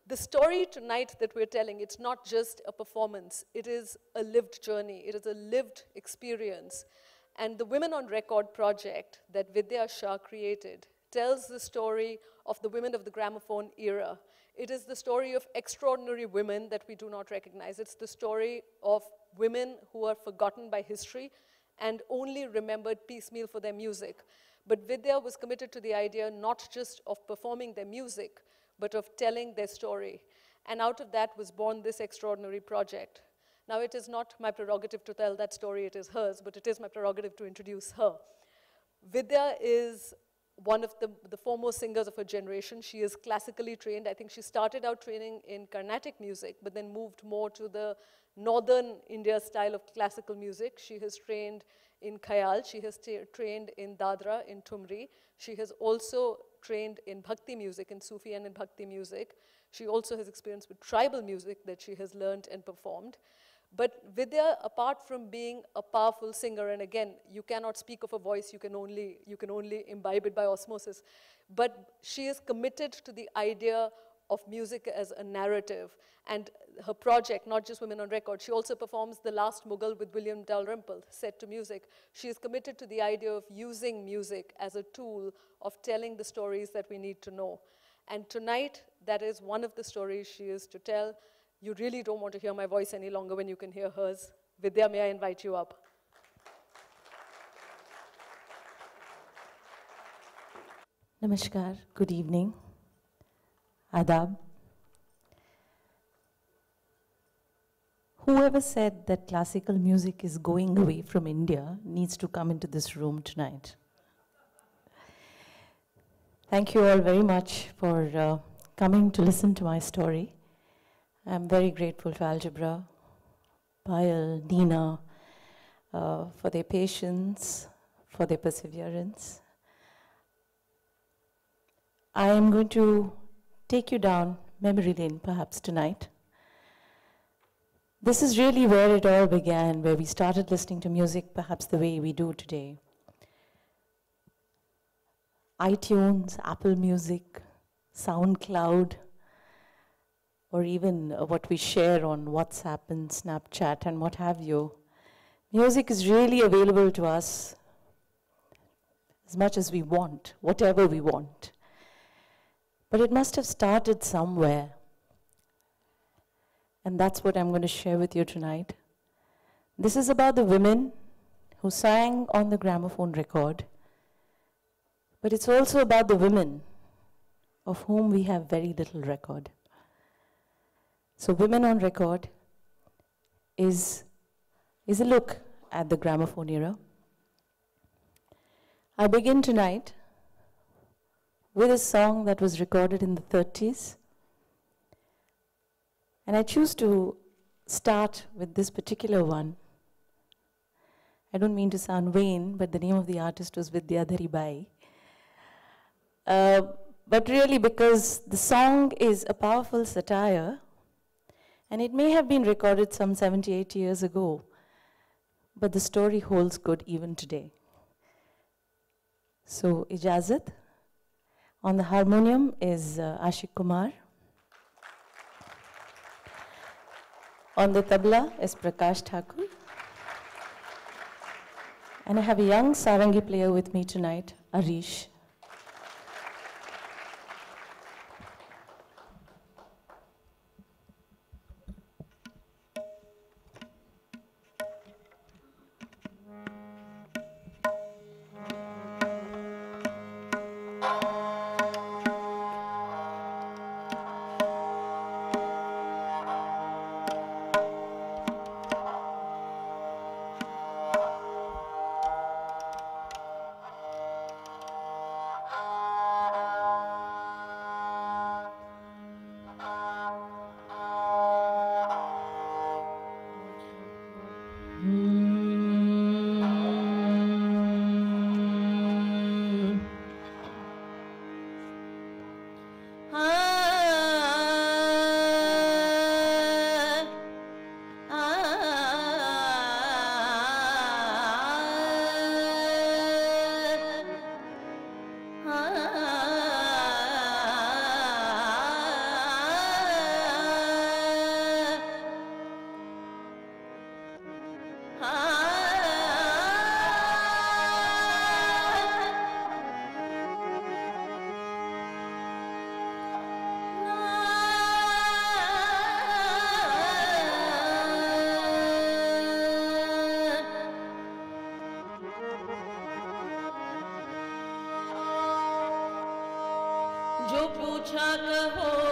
The story tonight that we're telling, it's not just a performance, it is a lived journey, it is a lived experience. And the Women on Record project that Vidya Shah created tells the story of the women of the gramophone era. It is the story of extraordinary women that we do not recognize. It's the story of women who are forgotten by history and only remembered piecemeal for their music. But Vidya was committed to the idea not just of performing their music, but of telling their story. And out of that was born this extraordinary project. Now, it is not my prerogative to tell that story, it is hers, but it is my prerogative to introduce her. Vidya is one of the foremost singers of her generation. She is classically trained. I think she started out training in Carnatic music, but then moved more to the northern India style of classical music. She has trained in Khayal. She has trained in Dadra, in Tumri. She has also trained in Bhakti music, in Sufi and in Bhakti music. She also has experience with tribal music that she has learned and performed. But Vidya, apart from being a powerful singer, and again, you cannot speak of a voice, you can only imbibe it by osmosis, but she is committed to the idea of music as a narrative. And her project, not just Women on Record, she also performs The Last Mughal with William Dalrymple, set to music. She is committed to the idea of using music as a tool of telling the stories that we need to know. And tonight, that is one of the stories she is to tell. You really don't want to hear my voice any longer when you can hear hers. Vidya, may I invite you up? Namaskar, good evening. Adab. Whoever said that classical music is going away from India needs to come into this room tonight. Thank you all very much for coming to listen to my story. I'm very grateful to Algebra, Payal, Nina, for their patience, for their perseverance. I am going to take you down memory lane perhaps tonight. This is really where it all began, where we started listening to music perhaps the way we do today. iTunes, Apple Music, SoundCloud, or even what we share on WhatsApp and Snapchat and what have you. Music is really available to us as much as we want, whatever we want. But it must have started somewhere. And that's what I'm going to share with you tonight. This is about the women who sang on the gramophone record. But it's also about the women of whom we have very little record. So Women on Record is a look at the gramophone era. I begin tonight with a song that was recorded in the 30s. And I choose to start with this particular one. I don't mean to sound vain, but the name of the artist was Vidya Bai. But really because the song is a powerful satire, and it may have been recorded some 78 years ago, but the story holds good even today. So, Ijazat. On the harmonium is Ashik Kumar. On the tabla is Prakash Thakur. And I have a young sarangi player with me tonight, Arish. कहो